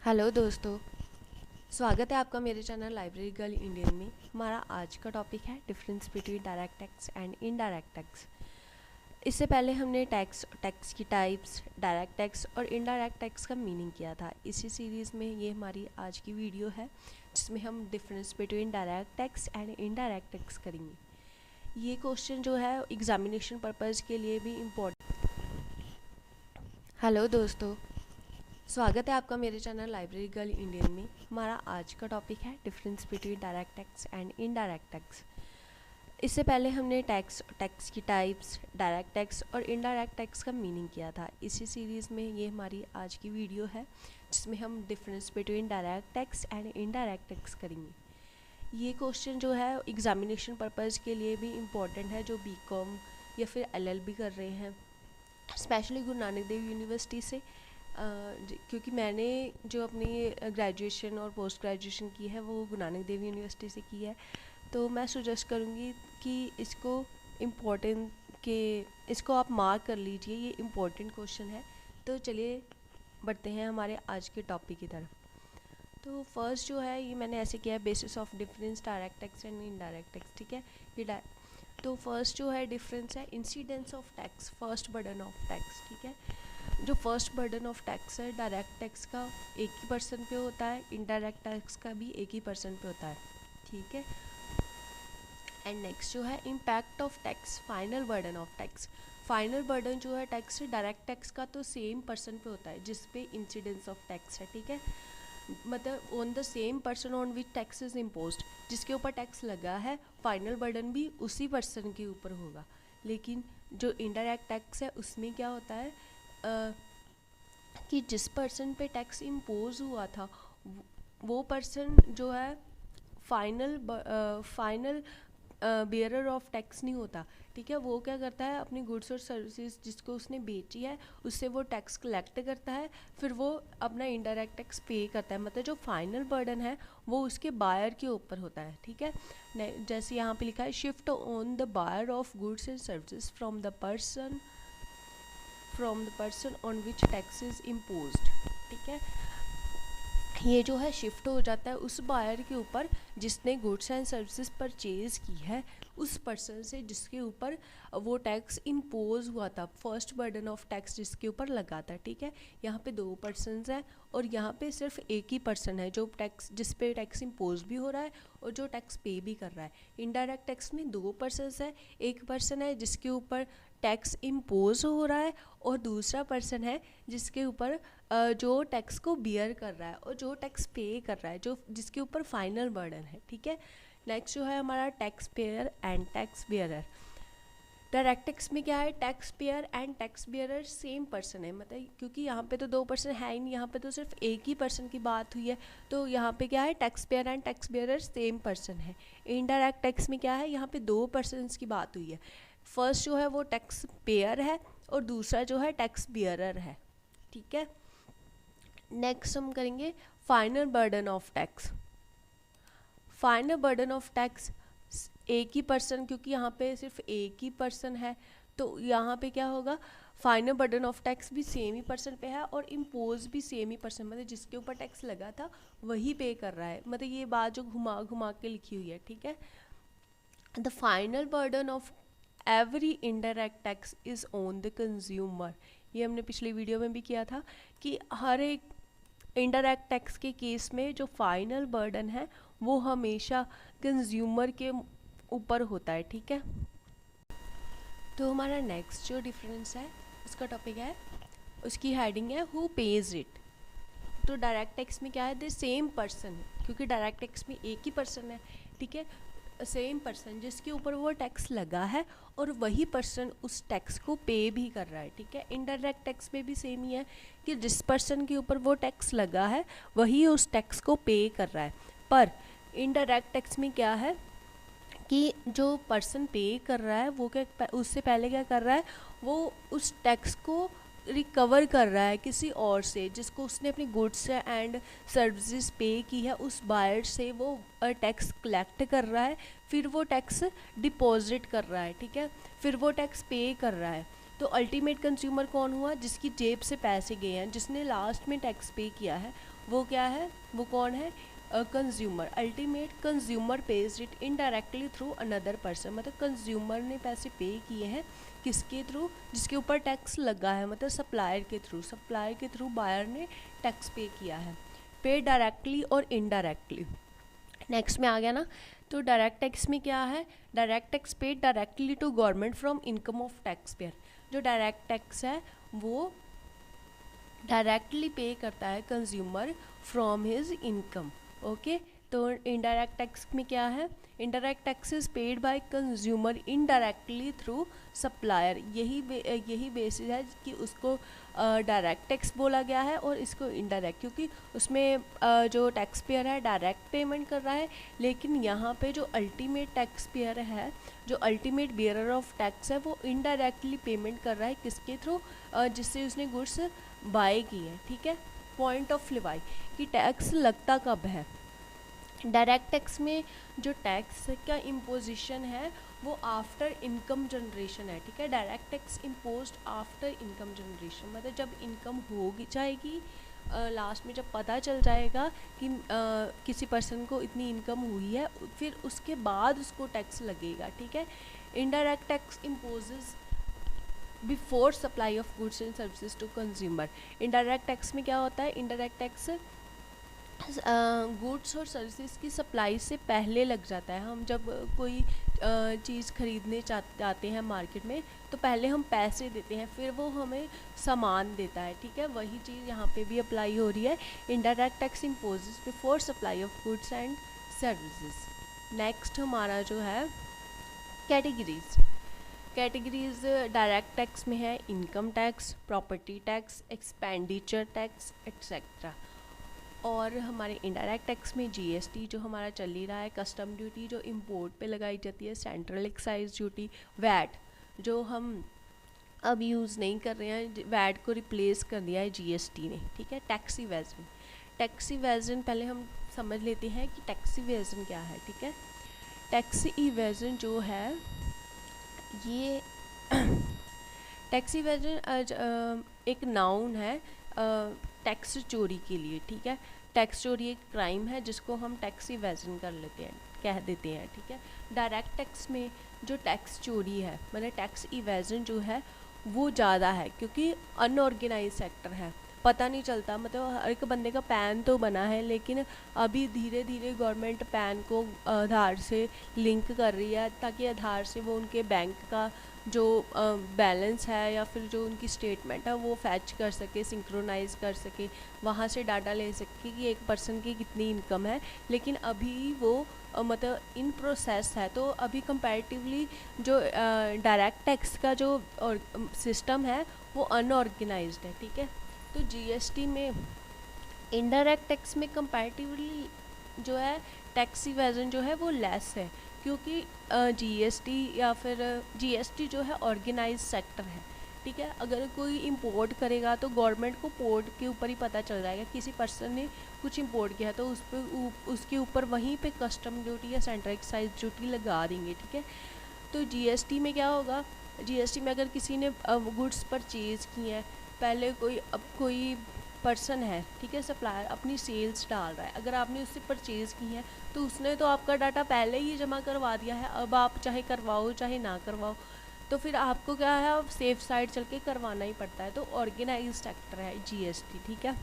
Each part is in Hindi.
हेलो दोस्तों, स्वागत है आपका मेरे चैनल लाइब्रेरी गर्ल इंडियन में। हमारा आज का टॉपिक है difference between direct tax and indirect tax. इससे पहले हमने टैक्स की टाइप्स, डायरेक्ट टैक्स और इनडायरेक्ट टैक्स का मीनिंग किया था। इसी सीरीज़ में ये हमारी आज की वीडियो है जिसमें हम difference between direct tax and indirect tax करेंगे। ये क्वेश्चन जो है एग्जामिनेशन पर्पज़ के लिए भी इम्पोर्टेंट। हेलो दोस्तों, स्वागत है आपका मेरे चैनल लाइब्रेरी गर्ल इंडियन में। हमारा आज का टॉपिक है difference between direct tax and indirect tax. इससे पहले हमने टैक्स की टाइप्स, डायरेक्ट टैक्स और इनडायरेक्ट टैक्स का मीनिंग किया था। इसी सीरीज़ में ये हमारी आज की वीडियो है जिसमें हम difference between direct tax and indirect tax करेंगे। ये क्वेश्चन जो है एग्जामिनेशन पर्पज़ के लिए भी इम्पॉर्टेंट है, जो बीकॉम या फिर एलएलबी कर रहे हैं, स्पेशली गुरु नानक देव यूनिवर्सिटी से। क्योंकि मैंने जो अपनी ग्रेजुएशन और पोस्ट ग्रेजुएशन की है वो गुरु नानक देव यूनिवर्सिटी से की है, तो मैं सजेस्ट करूँगी कि इसको आप मार्क कर लीजिए। ये इम्पोर्टेंट क्वेश्चन है। तो चलिए बढ़ते हैं हमारे आज के टॉपिक की तरफ। तो फर्स्ट जो है ये मैंने ऐसे किया है, basis of difference direct tax and indirect tax. ठीक है, ये तो फर्स्ट जो है डिफरेंस है incidence of tax, first burden of tax. ठीक है, जो फर्स्ट बर्डन ऑफ टैक्स है डायरेक्ट टैक्स का 1% पे होता है, इनडायरेक्ट टैक्स का भी 1% पे होता है। ठीक है, एंड नेक्स्ट जो है impact of tax, final burden of tax. Final burden जो है टैक्स डायरेक्ट टैक्स का तो सेम पर्सन पे होता है जिस पे इंसिडेंस ऑफ टैक्स है। ठीक है, मतलब on the same person on which tax is imposed, जिसके ऊपर टैक्स लगा है, फाइनल बर्डन भी उसी पर्सन के ऊपर होगा। लेकिन जो इनडायरेक्ट टैक्स है उसमें क्या होता है कि जिस पर्सन पे टैक्स इम्पोज हुआ था वो पर्सन जो है फाइनल बेयरर ऑफ टैक्स नहीं होता। ठीक है, वो क्या करता है, अपनी गुड्स और सर्विसेज जिसको उसने बेची है उससे वो टैक्स कलेक्ट करता है, फिर वो अपना इनडायरेक्ट टैक्स पे करता है। मतलब जो फाइनल बर्डन है वो उसके बायर के ऊपर होता है। ठीक है, जैसे यहाँ पे लिखा है shift on the buyer of goods and services from the person on which tax is imposed. ठीक है, ये जो है शिफ्ट हो जाता है उस बायर के ऊपर जिसने गुड्स एंड सर्विसेज परचेज की है, उस पर्सन से जिसके ऊपर वो टैक्स इम्पोज हुआ था, फर्स्ट बर्डन ऑफ टैक्स जिसके ऊपर लगा था। ठीक है, यहाँ पे 2 पर्सनस हैं और यहाँ पे सिर्फ एक ही पर्सन है जो टैक्स, जिस पे टैक्स इम्पोज भी हो रहा है और जो टैक्स पे भी कर रहा है। इनडायरेक्ट टैक्स में 2 पर्सनस है, एक पर्सन है जिसके ऊपर टैक्स इम्पोज हो रहा है और दूसरा पर्सन है जिसके ऊपर जो टैक्स को बियर कर रहा है और जो टैक्स पे कर रहा है, जो जिसके ऊपर फाइनल बर्डन है। ठीक है, नेक्स्ट जो है हमारा tax payer and tax bearer. Direct tax में क्या है, tax payer and tax bearer same person है। मतलब क्योंकि यहाँ पे तो 2 पर्सन है ही नहीं, यहाँ पे तो सिर्फ एक ही पर्सन की बात हुई है, तो यहाँ पे क्या है, tax payer and tax bearer same person है। इनडायरेक्ट टैक्स में क्या है, यहाँ पे 2 पर्सनस की बात हुई है। फर्स्ट जो है वो टैक्स पेयर है और दूसरा जो है टैक्स बियरर है। ठीक है, नेक्स्ट हम करेंगे final burden of tax. Final burden of tax एक ही पर्सन, क्योंकि यहाँ पे सिर्फ एक ही पर्सन है तो यहाँ पे क्या होगा, फाइनल बर्डन ऑफ टैक्स भी सेम ही पर्सन पे है और इम्पोज भी सेम ही पर्सन, मतलब जिसके ऊपर टैक्स लगा था वही पे कर रहा है। मतलब ये बात जो घुमा घुमा के लिखी हुई है। ठीक है, the final burden of every indirect tax is on the consumer. ये हमने पिछली वीडियो में भी किया था कि हर एक इनडायरेक्ट टैक्स के केस में जो फाइनल बर्डन है वो हमेशा कंज्यूमर के ऊपर होता है। ठीक है, तो हमारा नेक्स्ट जो डिफरेंस है उसका टॉपिक है, उसकी हेडिंग है हु पेज इट। तो डायरेक्ट टैक्स में क्या है, द सेम पर्सन, क्योंकि डायरेक्ट टैक्स में एक ही पर्सन है। ठीक है, सेम पर्सन जिसके ऊपर वो टैक्स लगा है और वही पर्सन उस टैक्स को पे भी कर रहा है। ठीक है, इनडायरेक्ट टैक्स में भी सेम ही है कि जिस पर्सन के ऊपर वो टैक्स लगा है वही उस टैक्स को पे कर रहा है। पर इनडायरेक्ट टैक्स में क्या है कि जो पर्सन पे कर रहा है वो क्या, उससे पहले क्या कर रहा है, वो उस टैक्स को रिकवर कर रहा है किसी और से, जिसको उसने अपनी गुड्स एंड सर्विसेज पे की है, उस बायर से वो टैक्स कलेक्ट कर रहा है, फिर वो टैक्स डिपॉजिट कर रहा है। ठीक है, फिर वो टैक्स पे कर रहा है। तो अल्टीमेट कंज्यूमर कौन हुआ? जिसकी जेब से पैसे गए हैं, जिसने लास्ट में टैक्स पे किया है, वो क्या है? वो कौन है? Consumer. Ultimate consumer page it indirectly through another person, मतलब कंज्यूमर ने पैसे पे किए हैं किसके थ्रू? जिसके ऊपर टैक्स लगा है, मतलब सप्लायर के थ्रू। सप्लायर के थ्रू बायर ने टैक्स पे किया है। पे डायरेक्टली और इनडायरेक्टली। नेक्स्ट में आ गया ना, तो डायरेक्ट टैक्स में क्या है? Direct tax paid directly to government from income of tax payer. जो डायरेक्ट टैक्स है वो डायरेक्टली पे करता है consumer from his income. Okay, तो इनडायरेक्ट टैक्स में क्या है? Indirect tax is paid by consumer indirectly through supplier. यही बेसिस है कि उसको डायरेक्ट टैक्स बोला गया है और इसको इनडायरेक्ट, क्योंकि उसमें जो टैक्स पेयर है डायरेक्ट पेमेंट कर रहा है, लेकिन यहाँ पे जो अल्टीमेट टैक्स पेयर है, जो अल्टीमेट बियरर ऑफ टैक्स है, वो इनडायरेक्टली पेमेंट कर रहा है किसके थ्रू? जिससे उसने गुड्स बाय की है। ठीक है, पॉइंट ऑफ लिवाई कि टैक्स लगता कब है। डायरेक्ट टैक्स में जो टैक्स का इम्पोजिशन है वो आफ्टर इनकम जनरेशन है। ठीक है, direct tax imposed after income generation, मतलब जब इनकम हो जाएगी, लास्ट में जब पता चल जाएगा कि किसी पर्सन को इतनी इनकम हुई है, फिर उसके बाद उसको टैक्स लगेगा। ठीक है, indirect tax imposes before supply of goods and services to consumer. Indirect tax में क्या होता है? इनडायरेक्ट टैक्स गुड्स और सर्विसेज की सप्लाई से पहले लग जाता है। हम जब कोई चीज़ खरीदने जाते हैं मार्केट में, तो पहले हम पैसे देते हैं, फिर वो हमें सामान देता है। ठीक है, वही चीज़ यहाँ पे भी अप्लाई हो रही है। Indirect tax imposes before supply of goods and services. Next हमारा जो है कैटेगरीज डायरेक्ट टैक्स में है income tax, property tax, expenditure tax etcetera. और हमारे इनडायरेक्ट टैक्स में जीएसटी जो हमारा चल ही रहा है, कस्टम ड्यूटी जो इंपोर्ट पे लगाई जाती है, सेंट्रल एक्साइज ड्यूटी, वैट जो हम अब यूज़ नहीं कर रहे हैं, वैट को रिप्लेस कर दिया है जीएसटी ने। ठीक है, टैक्स इवेजन पहले हम समझ लेते हैं कि टैक्स इवेजन क्या है। ठीक है, टैक्स इवेजन जो है ये टैक्स इवेजन एक नाउन है टैक्स चोरी के लिए। ठीक है, टैक्स चोरी एक क्राइम है जिसको हम टैक्स इवेजन कह देते हैं। ठीक है, डायरेक्ट टैक्स में जो टैक्स चोरी है, मतलब टैक्स इवेजन जो है वो ज़्यादा है, क्योंकि अनऑर्गेनाइज सेक्टर है, पता नहीं चलता। मतलब हर एक बंदे का पैन तो बना है, लेकिन अभी धीरे धीरे गवर्नमेंट पैन को आधार से लिंक कर रही है, ताकि आधार से वो उनके बैंक का जो बैलेंस है या फिर जो उनकी स्टेटमेंट है वो फैच कर सके, सिंक्रोनाइज कर सके, वहाँ से डाटा ले सके कि एक पर्सन की कितनी इनकम है। लेकिन अभी वो मतलब इन प्रोसेस है, तो अभी कंपैरेटिवली जो डायरेक्ट टैक्स का जो सिस्टम है वो अनऑर्गेनाइज्ड है। ठीक है, तो जीएसटी में इनडायरेक्ट टैक्स में कंपैरेटिवली जो है टैक्स इवेजन जो है वो लेस है, क्योंकि जीएसटी या फिर जीएसटी जो है ऑर्गेनाइज सेक्टर है। ठीक है, अगर कोई इंपोर्ट करेगा तो गवर्नमेंट को पोर्ट के ऊपर ही पता चल जाएगा, किसी पर्सन ने कुछ इंपोर्ट किया तो उस पर उसके ऊपर वहीं पे कस्टम ड्यूटी या सेंट्रल एक्साइज ड्यूटी लगा देंगे। ठीक है, तो जीएसटी में क्या होगा? जीएसटी में अगर किसी ने गुड्स परचेज़ किए हैं, पहले कोई पर्सन है, ठीक है, सप्लायर अपनी सेल्स डाल रहा है, अगर आपने उससे परचेज़ की है तो उसने तो आपका डाटा पहले ही जमा करवा दिया है। अब आप चाहे करवाओ चाहे ना करवाओ, तो फिर आपको क्या है, अब सेफ साइड चल के करवाना ही पड़ता है। तो ऑर्गेनाइज सेक्टर है जीएसटी। ठीक है,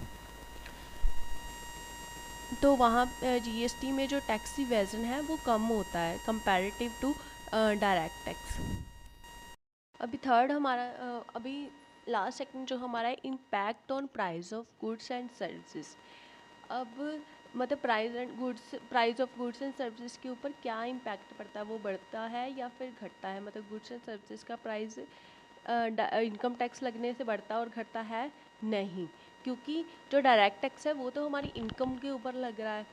तो वहाँ जीएसटी में जो टैक्स इवेजन है वो कम होता है कंपैरेटिव टू डायरेक्ट टैक्स। अभी थर्ड हमारा अभी लास्ट सेकंड जो हमारा है, impact on price of goods and services. अब मतलब price of goods and services के ऊपर क्या इम्पैक्ट पड़ता है, वो बढ़ता है या फिर घटता है? मतलब गुड्स एंड सर्विसेज का प्राइस इनकम टैक्स लगने से बढ़ता और घटता है? नहीं, क्योंकि जो डायरेक्ट टैक्स है वो तो हमारी इनकम के ऊपर लग रहा है,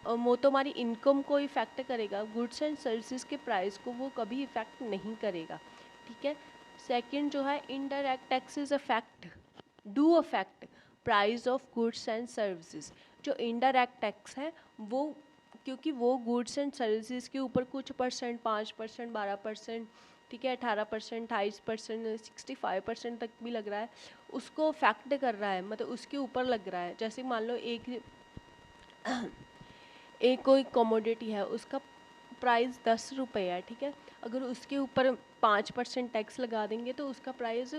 वो तो हमारी इनकम को इफ़ेक्ट करेगा। गुड्स एंड सर्विसेज के प्राइस को वो कभी इफ़ेक्ट नहीं करेगा। ठीक है, सेकंड जो है, indirect taxes affect price of goods and services. जो इनडायरेक्ट टैक्स है वो, क्योंकि वो गुड्स एंड सर्विसेज के ऊपर कुछ परसेंट, 5%, 12% ठीक है, 18%, 28%, 65% तक भी लग रहा है, उसको फैक्ट कर रहा है, मतलब उसके ऊपर लग रहा है। जैसे मान लो एक कोई कमोडिटी है, उसका प्राइस 10 रुपये है, ठीक है, अगर उसके ऊपर 5% टैक्स लगा देंगे तो उसका प्राइस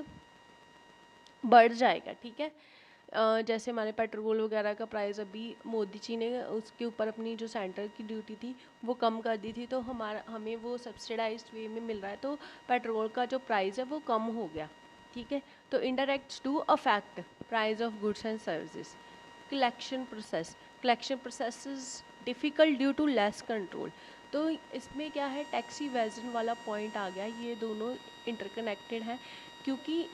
बढ़ जाएगा, ठीक है। जैसे हमारे पेट्रोल वगैरह का प्राइस अभी मोदी जी ने उसके ऊपर अपनी जो सेंटर की ड्यूटी थी वो कम कर दी थी, तो हमें वो सब्सिडाइज्ड वे में मिल रहा है, तो पेट्रोल का जो प्राइस है वो कम हो गया, ठीक है। तो indirects do affect price of goods and services. Collection process is difficult due to less control. तो इसमें क्या है, टैक्स इवेजन वाला पॉइंट आ गया, ये दोनों इंटरकनेक्टेड हैं, क्योंकि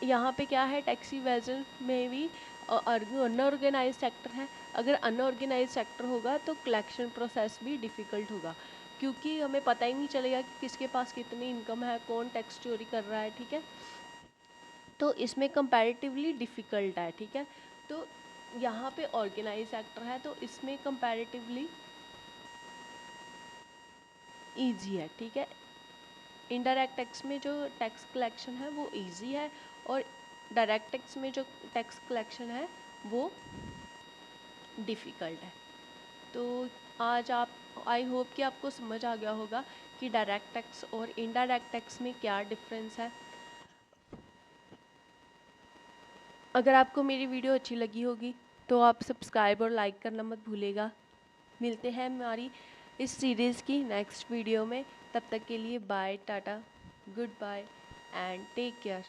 यहाँ पे क्या है, टैक्स इवेजन में भी अनऑर्गेनाइज सेक्टर है। अगर अनऑर्गेनाइज सेक्टर होगा तो कलेक्शन प्रोसेस भी डिफ़िकल्ट होगा, क्योंकि हमें पता ही नहीं चलेगा कि किसके पास कितनी इनकम है, कौन टैक्स चोरी कर रहा है, ठीक है। तो इसमें कंपैरेटिवली डिफ़िकल्ट है, ठीक है। तो यहाँ पे ऑर्गेनाइज सेक्टर है तो इसमें कंपैरेटिवली ईजी है, ठीक है। इनडायरेक्ट टैक्स में जो टैक्स कलेक्शन है वो इजी है, और डायरेक्ट टैक्स में जो टैक्स कलेक्शन है वो डिफ़िकल्ट है। तो आज आई होप कि आपको समझ आ गया होगा कि डायरेक्ट टैक्स और इनडायरेक्ट टैक्स में क्या डिफरेंस है। अगर आपको मेरी वीडियो अच्छी लगी होगी तो आप सब्सक्राइब और लाइक करना मत भूलिएगा। मिलते हैं हमारी इस सीरीज़ की नेक्स्ट वीडियो में, तब तक के लिए bye, tata, good bye and take care.